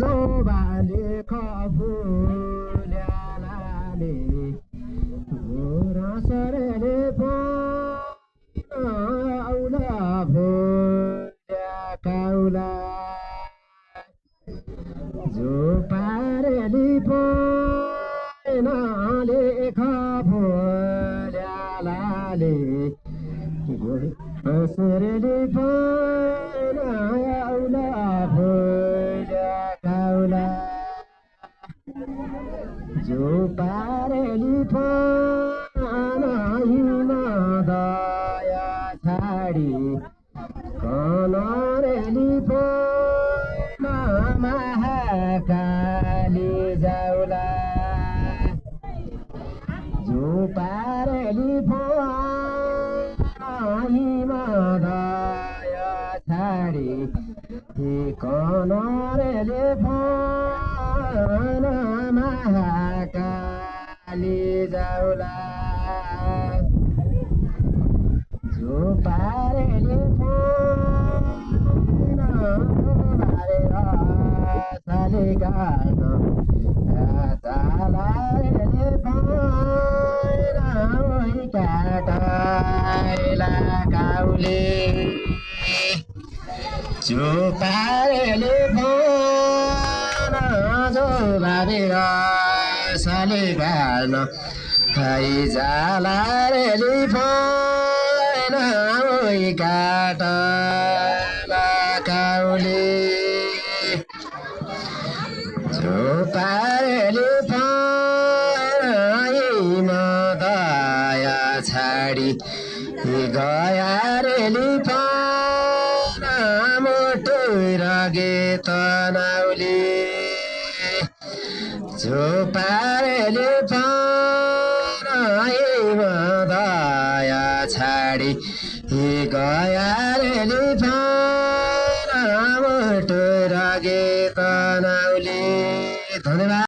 जोबाले खफुल्यालाले घोरा सरले औला भोल्या काउला जो पारेली नाले खफुल्यालाले सरले औला भोल्या काउला जो पारेली दया छाडी कनरेली महाकाली जाउला जो पारेली दया छाडी कनरेली महाकाली जाउला जो पारेले साले गान चालाले काटाइला काउले जो पारेले जो बारेर साले गान खाइ जाला रे काटला काउले जो पारेले दया छाडी गया रेली मोटो रगे तनाउले जो पारेले दया छाडी गया रेली मोटो रगे तनाउले। धन्यवाद।